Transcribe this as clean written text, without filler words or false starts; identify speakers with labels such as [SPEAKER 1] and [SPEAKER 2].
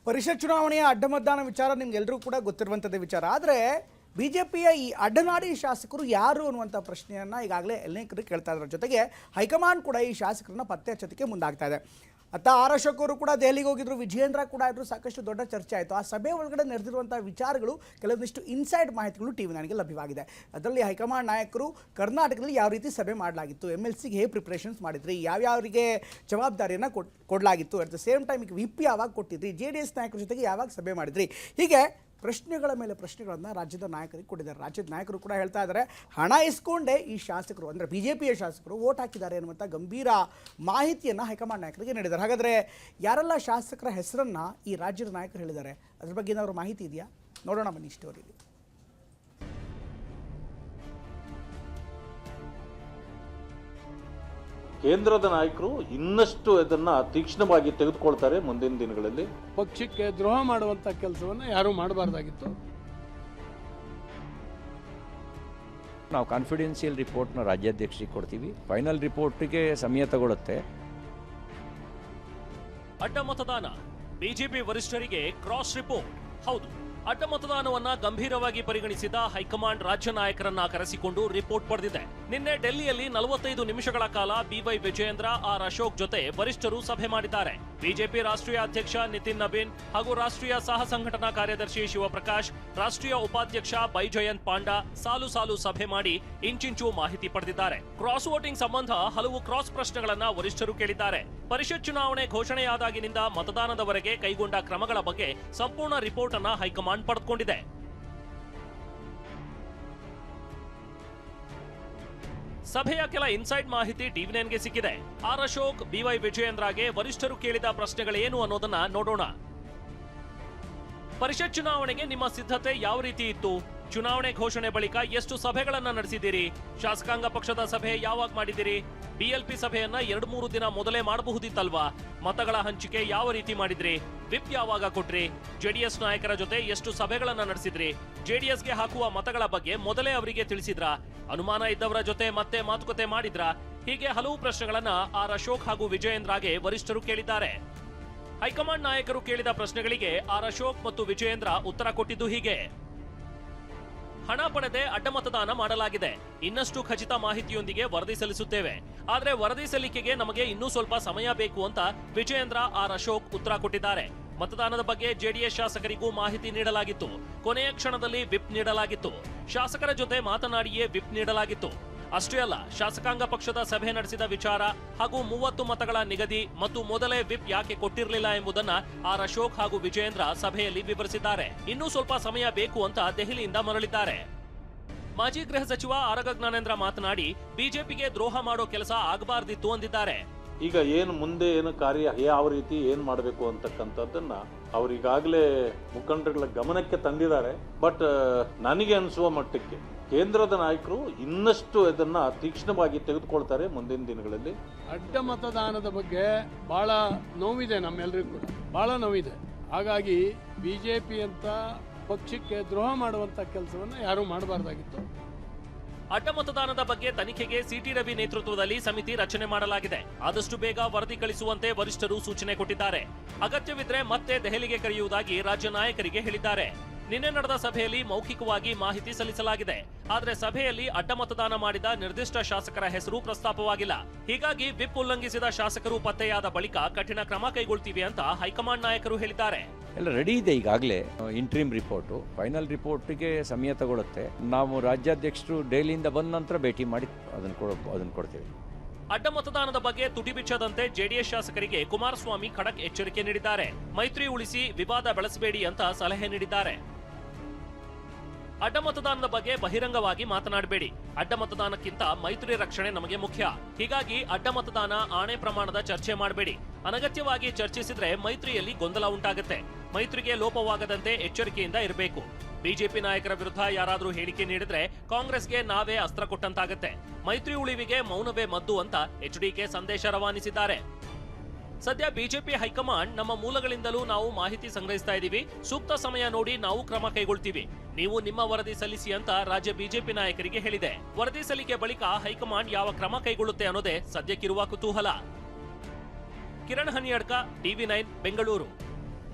[SPEAKER 1] ಪರಿಷತ್ ಚುನಾವಣೆಯ ಅಡ್ಡಮತದಾನ ವಿಚಾರ ನಿಮ್ಗೆಲ್ಲರೂ ಕೂಡ ಗೊತ್ತಿರುವಂಥದ್ದೇ ವಿಚಾರ. ಆದರೆ ಬಿಜೆಪಿಯ ಈ ಅಡ್ಡನಾಡಿ ಶಾಸಕರು ಯಾರು ಅನ್ನುವಂಥ ಪ್ರಶ್ನೆಯನ್ನು ಈಗಾಗಲೇ ಅನೇಕರು ಕೇಳ್ತಾ ಇದ್ದಾರೆ. ಜೊತೆಗೆ ಹೈಕಮಾಂಡ್ ಕೂಡ ಈ ಶಾಸಕರನ್ನ ಪತ್ತೆ ಹಚ್ಚೋದಕ್ಕೆ ಮುಂದಾಗ್ತಾ ಇದೆ. ಅತ್ತ ಆರ್ ಅಶೋಕ್ ಅವರು ಕೂಡ ದೆಹಲಿಗೆ ಹೋಗಿದ್ರು, ವಿಜಯೇಂದ್ರ ಕೂಡ ಇದ್ರು, ಸಾಕಷ್ಟು ದೊಡ್ಡ ಚರ್ಚೆ ಆಯಿತು. ಆ ಸಭೆ ಒಳಗಡೆ ನಡೆದಿರುವಂಥ ವಿಚಾರಗಳು ಕೆಲವೊಂದಿಷ್ಟು ಇನ್ಸೈಡ್ ಮಾಹಿತಿಗಳು ಟಿವಿ ನನಗೆ ಲಭ್ಯವಾಗಿದೆ. ಅದರಲ್ಲಿ ಹೈಕಮಾಂಡ್ ನಾಯಕರು ಕರ್ನಾಟಕದಲ್ಲಿ ಯಾವ ರೀತಿ ಸಭೆ ಮಾಡಲಾಗಿತ್ತು, MLCಗೆ ಹೇಗೆ ಪ್ರಿಪ್ರೇಷನ್ಸ್ ಮಾಡಿದ್ರಿ, ಯಾವ್ಯಾವರಿಗೆ ಜವಾಬ್ದಾರಿಯನ್ನು ಕೊಡಲಾಗಿತ್ತು, ಅಟ್ ದ ಸೇಮ್ ಟೈಮ್ ಈಗ ವಿಪ್ ಯಾವಾಗ ಕೊಟ್ಟಿದ್ರಿ, JDS ನಾಯಕರ ಜೊತೆಗೆ ಯಾವಾಗ ಸಭೆ ಮಾಡಿದ್ರಿ, ಹೀಗೆ ಪ್ರಶ್ನೆಗಳ ಮೇಲೆ ಪ್ರಶ್ನೆಗಳನ್ನು ರಾಜ್ಯದ ನಾಯಕರಿಗೆ ಕೊಟ್ಟಿದ್ದಾರೆ. ರಾಜ್ಯದ ನಾಯಕರು ಕೂಡ ಹೇಳ್ತಾ ಇದ್ದಾರೆ, ಹಣ ಇಸ್ಕೊಂಡೇ ಈ ಶಾಸಕರು ಅಂದರೆ BJPಯ ಶಾಸಕರು ವೋಟ್ ಹಾಕಿದ್ದಾರೆ ಅನ್ನುವಂಥ ಗಂಭೀರ ಮಾಹಿತಿಯನ್ನು ಹೈಕಮಾಂಡ್ ನಾಯಕರಿಗೆ ನೀಡಿದ್ದಾರೆ. ಹಾಗಾದರೆ ಯಾರೆಲ್ಲ ಶಾಸಕರ ಹೆಸರನ್ನು ಈ ರಾಜ್ಯದ ನಾಯಕರು ಹೇಳಿದ್ದಾರೆ, ಅದ್ರ ಬಗ್ಗೆ ಏನಾದರೂ ಮಾಹಿತಿ ಇದೆಯಾ? ನೋಡೋಣ ಬನ್ನಿ ಸ್ಟೋರಿಲಿ.
[SPEAKER 2] ಕೇಂದ್ರದ ನಾಯಕರು ಇನ್ನಷ್ಟು ಇದನ್ನ ತೀಕ್ಷ್ಣವಾಗಿ ತೆಗೆದುಕೊಳ್ತಾರೆ. ಮುಂದಿನ ದಿನಗಳಲ್ಲಿ
[SPEAKER 3] ಪಕ್ಷಕ್ಕೆ ದ್ರೋಹ ಮಾಡುವಂತ ಕೆಲಸವನ್ನ ಯಾರು ಮಾಡಬಾರ್ದಾಗಿತ್ತು.
[SPEAKER 4] ನಾವು ಕಾನ್ಫಿಡೆನ್ಷಿಯಲ್ ರಿಪೋರ್ಟ್ನ ರಾಜ್ಯಾಧ್ಯಕ್ಷರಿಗೆ ಕೊಡ್ತೀವಿ. ಫೈನಲ್ ರಿಪೋರ್ಟ್ಗೆ ಸಮಯ ತಗೊಳುತ್ತೆ.
[SPEAKER 5] ಅಡ್ಡ ಮತದಾನ, ಬಿಜೆಪಿ ವರಿಷ್ಠರಿಗೆ ಕ್ರಾಸ್ ರಿಪೋರ್ಟ್. ಹೌದು, ಅಡ್ಡ ಮತದಾನವನ್ನ ಗಂಭೀರವಾಗಿ ಪರಿಗಣಿಸಿದ ಹೈಕಮಾಂಡ್ ರಾಜ್ಯ ನಾಯಕರನ್ನ ಕರೆಸಿಕೊಂಡು ರಿಪೋರ್ಟ್ ಪಡೆದಿದೆ. ನಿನ್ನೆ ಡೆಲ್ಲಿಯಲ್ಲಿ 45 ನಿಮಿಷಗಳ ಕಾಲ BY ವಿಜಯೇಂದ್ರ, ಆರ್ ಅಶೋಕ್ ಜೊತೆ ವರಿಷ್ಠರು ಸಭೆ ಮಾಡಿದ್ದಾರೆ. ಬಿಜೆಪಿ ರಾಷ್ಟ್ರೀಯ ಅಧ್ಯಕ್ಷ ನಿತಿನ್ ನಬೀನ್ ಹಾಗೂ ರಾಷ್ಟ್ರೀಯ ಸಹ ಸಂಘಟನಾ ಕಾರ್ಯದರ್ಶಿ ಶಿವಪ್ರಕಾಶ್, ರಾಷ್ಟ್ರೀಯ ಉಪಾಧ್ಯಕ್ಷ ಬೈಜಯಂತ್ ಪಾಂಡಾ ಸಾಲು ಸಾಲು ಸಭೆ ಮಾಡಿ ಇಂಚಿಂಚು ಮಾಹಿತಿ ಪಡೆದಿದ್ದಾರೆ. ಕ್ರಾಸ್ ವೋಟಿಂಗ್ ಸಂಬಂಧ ಹಲವು ಕ್ರಾಸ್ ಪ್ರಶ್ನೆಗಳನ್ನ ವರಿಷ್ಠರು ಕೇಳಿದ್ದಾರೆ. ಪರಿಷತ್ ಚುನಾವಣೆ ಘೋಷಣೆಯಾದಾಗಿನಿಂದ ಮತದಾನದವರೆಗೆ ಕೈಗೊಂಡ ಕ್ರಮಗಳ ಬಗ್ಗೆ ಸಂಪೂರ್ಣ ರಿಪೋರ್ಟ್ ಅನ್ನ ಹೈಕಮಾಂಡ್ ಪಡೆದುಕೊಂಡಿದೆ. ಸಭೆಯ ಕೆಲ ಇನ್ಸೈಡ್ ಮಾಹಿತಿ ಟಿವಿ9ಗೆ ಸಿಕ್ಕಿದೆ. ಆರ್ ಅಶೋಕ್, BY ವಿಜಯೇಂದ್ರಗೆ ವರಿಷ್ಠರು ಕೇಳಿದ ಪ್ರಶ್ನೆಗಳೇನು ಅನ್ನೋದನ್ನ ನೋಡೋಣ. ಪರಿಷತ್ ಚುನಾವಣೆಗೆ ನಿಮ್ಮ ಸಿದ್ಧತೆ ಯಾವ ರೀತಿ ಇತ್ತು? ಚುನಾವಣೆ ಘೋಷಣೆ ಬಳಿಕ ಎಷ್ಟು ಸಭೆಗಳನ್ನ ನಡೆಸಿದ್ದೀರಿ? ಶಾಸಕಾಂಗ ಪಕ್ಷದ ಸಭೆ ಯಾವಾಗ ಮಾಡಿದಿರಿ? BLP ಸಭೆಯನ್ನ 2-3 ದಿನ ಮೊದಲೇ ಮಾಡಬಹುದಿತ್ತಲ್ವಾ? ಮತಗಳ ಹಂಚಿಕೆ ಯಾವ ರೀತಿ ಮಾಡಿದ್ರಿ? ವಿಪ್ ಯಾವಾಗ ಕೊಟ್ರಿ? JDS ನಾಯಕರ ಜೊತೆ ಎಷ್ಟು ಸಭೆಗಳನ್ನ ನಡೆಸಿದ್ರಿ? JDSಗೆ ಹಾಕುವ ಮತಗಳ ಬಗ್ಗೆ ಮೊದಲೇ ಅವರಿಗೆ ತಿಳಿಸಿದ್ರಾ? ಅನುಮಾನ ಇದ್ದವರ ಜೊತೆ ಮತ್ತೆ ಮಾತುಕತೆ ಮಾಡಿದ್ರಾ? ಹೀಗೆ ಹಲವು ಪ್ರಶ್ನೆಗಳನ್ನ ಆರ್ ಅಶೋಕ್ ಹಾಗೂ ವಿಜಯೇಂದ್ರಗೆ ವರಿಷ್ಠರು ಕೇಳಿದ್ದಾರೆ. ಹೈಕಮಾಂಡ್ ನಾಯಕರು ಕೇಳಿದ ಪ್ರಶ್ನೆಗಳಿಗೆ ಆರ್ ಅಶೋಕ್ ಮತ್ತು ವಿಜಯೇಂದ್ರ ಉತ್ತರ ಕೊಟ್ಟಿದ್ದು ಹೀಗೆ: ಹಣ ಪಡೆದೇ ಅಡ್ಡ ಮತದಾನ ಮಾಡಲಾಗಿದೆ. ಇನ್ನಷ್ಟು ಖಚಿತ ಮಾಹಿತಿಯೊಂದಿಗೆ ವರದಿ ಸಲ್ಲಿಸುತ್ತೇವೆ. ಆದರೆ ವರದಿ ಸಲ್ಲಿಕೆಗೆ ನಮಗೆ ಇನ್ನೂ ಸ್ವಲ್ಪ ಸಮಯ ಬೇಕು ಅಂತ ವಿಜಯೇಂದ್ರ, ಆರ್ ಅಶೋಕ್ ಉತ್ತರ ಕೊಟ್ಟಿದ್ದಾರೆ. ಮತದಾನದ ಬಗ್ಗೆ JDS ಶಾಸಕರಿಗೂ ಮಾಹಿತಿ ನೀಡಲಾಗಿತ್ತು. ಕೊನೆಯ ಕ್ಷಣದಲ್ಲಿ ವಿಪ್ ನೀಡಲಾಗಿತ್ತು. ಶಾಸಕರ ಜೊತೆ ಮಾತನಾಡಿಯೇ ವಿಪ್ ನೀಡಲಾಗಿತ್ತು. ಅಷ್ಟೇ ಅಲ್ಲ, ಶಾಸಕಾಂಗ ಪಕ್ಷದ ಸಭೆ ನಡೆಸಿದ ವಿಚಾರ ಹಾಗೂ 30 ಮತಗಳ ನಿಗದಿ ಮತ್ತು ಮೊದಲೇ ವಿಪ್ ಯಾಕೆ ಕೊಟ್ಟಿರಲಿಲ್ಲ ಎಂಬುದನ್ನ ಆರ್ ಅಶೋಕ್ ಹಾಗೂ ವಿಜಯೇಂದ್ರ ಸಭೆಯಲ್ಲಿ ವಿವರಿಸಿದ್ದಾರೆ. ಇನ್ನೂ ಸ್ವಲ್ಪ ಸಮಯ ಬೇಕು ಅಂತ ದೆಹಲಿಯಿಂದ ಮರಳಿದ್ದಾರೆ. ಮಾಜಿ ಗೃಹ ಸಚಿವ ಆರಗ ಜ್ಞಾನೇಂದ್ರ ಮಾತನಾಡಿ, ಬಿಜೆಪಿಗೆ ದ್ರೋಹ ಮಾಡೋ ಕೆಲಸ ಆಗಬಾರ್ದಿತ್ತು ಅಂದಿದ್ದಾರೆ.
[SPEAKER 2] ಈಗ ಏನು ಮುಂದೆ ಏನು ಕಾರ್ಯ ಯಾವ ರೀತಿ ಏನ್ ಮಾಡಬೇಕು ಅಂತಕ್ಕಂಥದ್ದನ್ನ ಅವರಿಗಾಗಲೇ ಮುಖಂಡರುಗಳ ಗಮನಕ್ಕೆ ತಂದಿದ್ದಾರೆ. ಬಟ್ ನನಗೆ ಅನಿಸುವ ಮಟ್ಟಕ್ಕೆ ಕೇಂದ್ರದ ನಾಯಕರು ಇನ್ನಷ್ಟು ಇದನ್ನ ತೀಕ್ಷ್ಣವಾಗಿ ತೆಗೆದುಕೊಳ್ತಾರೆ ಮುಂದಿನ ದಿನಗಳಲ್ಲಿ.
[SPEAKER 3] ಅಡ್ಡ ಮತದಾನದ ಬಗ್ಗೆ ಬಹಳ ನೋವಿದೆ, ನಮ್ಮೆಲ್ಲರಿಗೂ ಕೂಡ ಬಹಳ ನೋವಿದೆ. ಹಾಗಾಗಿ ಬಿಜೆಪಿ ಅಂತ ಪಕ್ಷಕ್ಕೆ ದ್ರೋಹ ಮಾಡುವಂತ ಕೆಲಸವನ್ನ ಯಾರು ಮಾಡಬಾರ್ದಾಗಿತ್ತು.
[SPEAKER 5] ಅಡ್ಡ ಮತದಾನದ ಬಗ್ಗೆ ತನಿಖೆಗೆ CT ರವಿ ನೇತೃತ್ವದಲ್ಲಿ ಸಮಿತಿ ರಚನೆ ಮಾಡಲಾಗಿದೆ. ಆದಷ್ಟು ಬೇಗ ವರದಿ ಕಳಿಸುವಂತೆ ವರಿಷ್ಠರು ಸೂಚನೆ ಕೊಟ್ಟಿದ್ದಾರೆ. ಅಗತ್ಯವಿದ್ರೆ ಮತ್ತೆ ದೆಹಲಿಗೆ ಕರೆಯುವುದಾಗಿ ರಾಜ್ಯ ನಾಯಕರಿಗೆ ಹೇಳಿದ್ದಾರೆ. ನಿನ್ನೆ ನಡೆದ ಸಭೆಯಲ್ಲಿ ಮೌಖಿಕವಾಗಿ ಮಾಹಿತಿ ಸಲ್ಲಿಸಲಾಗಿದೆ. ಆದರೆ ಸಭೆಯಲ್ಲಿ ಅಡ್ಡ ಮತದಾನ ಮಾಡಿದ ನಿರ್ದಿಷ್ಟ ಶಾಸಕರ ಹೆಸರು ಪ್ರಸ್ತಾಪವಾಗಿಲ್ಲ. ಹೀಗಾಗಿ ವಿಪ್ ಉಲ್ಲಂಘಿಸಿದ ಶಾಸಕರು ಪತ್ತೆಯಾದ ಬಳಿಕ ಕಠಿಣ ಕ್ರಮ ಕೈಗೊಳ್ತೀವಿ ಅಂತ ಹೈಕಮಾಂಡ್ ನಾಯಕರು ಹೇಳಿದ್ದಾರೆ.
[SPEAKER 4] ಎಲ್ಲ ರೆಡಿ ಇದೆ. ಈಗಾಗಲೇ ಇಂಟ್ರೀಮ್ ರಿಪೋರ್ಟು, ಫೈನಲ್ ರಿಪೋರ್ಟ್ಗೆ ಸಮಯ ತಗೊಳುತ್ತೆ. ನಾವು ರಾಜ್ಯಾಧ್ಯಕ್ಷರು ಡೆಲ್ಲಿಯಿಂದ ಬಂದ ನಂತರ ಭೇಟಿ ಮಾಡಿ ಅದನ್ನು ಕೊಡ್ತೇವೆ.
[SPEAKER 5] ಅಡ್ಡ ಮತದಾನದ ಬಗ್ಗೆ ತುಟಿ ಬಿಚ್ಚದಂತೆ JDS ಶಾಸಕರಿಗೆ ಕುಮಾರಸ್ವಾಮಿ ಖಡಕ್ ಎಚ್ಚರಿಕೆ ನೀಡಿದ್ದಾರೆ. ಮೈತ್ರಿ ಉಳಿಸಿ, ವಿವಾದ ಬೆಳೆಸಬೇಡಿ ಅಂತ ಸಲಹೆ ನೀಡಿದ್ದಾರೆ. ಅಡ್ಡ ಮತದಾನದ ಬಗ್ಗೆ ಬಹಿರಂಗವಾಗಿ ಮಾತನಾಡಬೇಡಿ. ಅಡ್ಡ ಮತದಾನಕ್ಕಿಂತ ಮೈತ್ರಿ ರಕ್ಷಣೆ ನಮಗೆ ಮುಖ್ಯ. ಹೀಗಾಗಿ ಅಡ್ಡ ಮತದಾನ, ಆಣೆ ಪ್ರಮಾಣದ ಚರ್ಚೆ ಮಾಡಬೇಡಿ. ಅನಗತ್ಯವಾಗಿ ಚರ್ಚಿಸಿದ್ರೆ ಮೈತ್ರಿಯಲ್ಲಿ ಗೊಂದಲ ಉಂಟಾಗುತ್ತೆ. ಮೈತ್ರಿಗೆ ಲೋಪವಾಗದಂತೆ ಎಚ್ಚರಿಕೆಯಿಂದ ಇರಬೇಕು. ಬಿಜೆಪಿ ನಾಯಕರ ವಿರುದ್ಧ ಯಾರಾದರೂ ಹೇಳಿಕೆ ನೀಡಿದ್ರೆ ಕಾಂಗ್ರೆಸ್ಗೆ ನಾವೇ ಅಸ್ತ್ರ ಕೊಟ್ಟಂತಾಗುತ್ತೆ. ಮೈತ್ರಿ ಉಳಿವಿಗೆ ಮೌನವೇ ಮದ್ದು ಅಂತ HDK ಸಂದೇಶ ರವಾನಿಸಿದ್ದಾರೆ. ಸದ್ಯ ಬಿಜೆಪಿ ಹೈಕಮಾಂಡ್, ನಮ್ಮ ಮೂಲಗಳಿಂದಲೂ ನಾವು ಮಾಹಿತಿ ಸಂಗ್ರಹಿಸ್ತಾ ಇದ್ದೀವಿ, ಸೂಕ್ತ ಸಮಯ ನೋಡಿ ನಾವು ಕ್ರಮ ಕೈಗೊಳ್ತೀವಿ, ನೀವು ನಿಮ್ಮ ವರದಿ ಸಲ್ಲಿಸಿ ಅಂತ ರಾಜ್ಯ ಬಿಜೆಪಿ ನಾಯಕರಿಗೆ ಹೇಳಿದೆ. ವರದಿ ಸಲ್ಲಿಕೆ ಬಳಿಕ ಹೈಕಮಾಂಡ್ ಯಾವ ಕ್ರಮ ಕೈಗೊಳ್ಳುತ್ತೆ ಅನ್ನೋದೇ ಸದ್ಯಕ್ಕಿರುವ ಕುತೂಹಲ. ಕಿರಣ್ ಹನಿಯಡ್ಕ, TV9 ಬೆಂಗಳೂರು.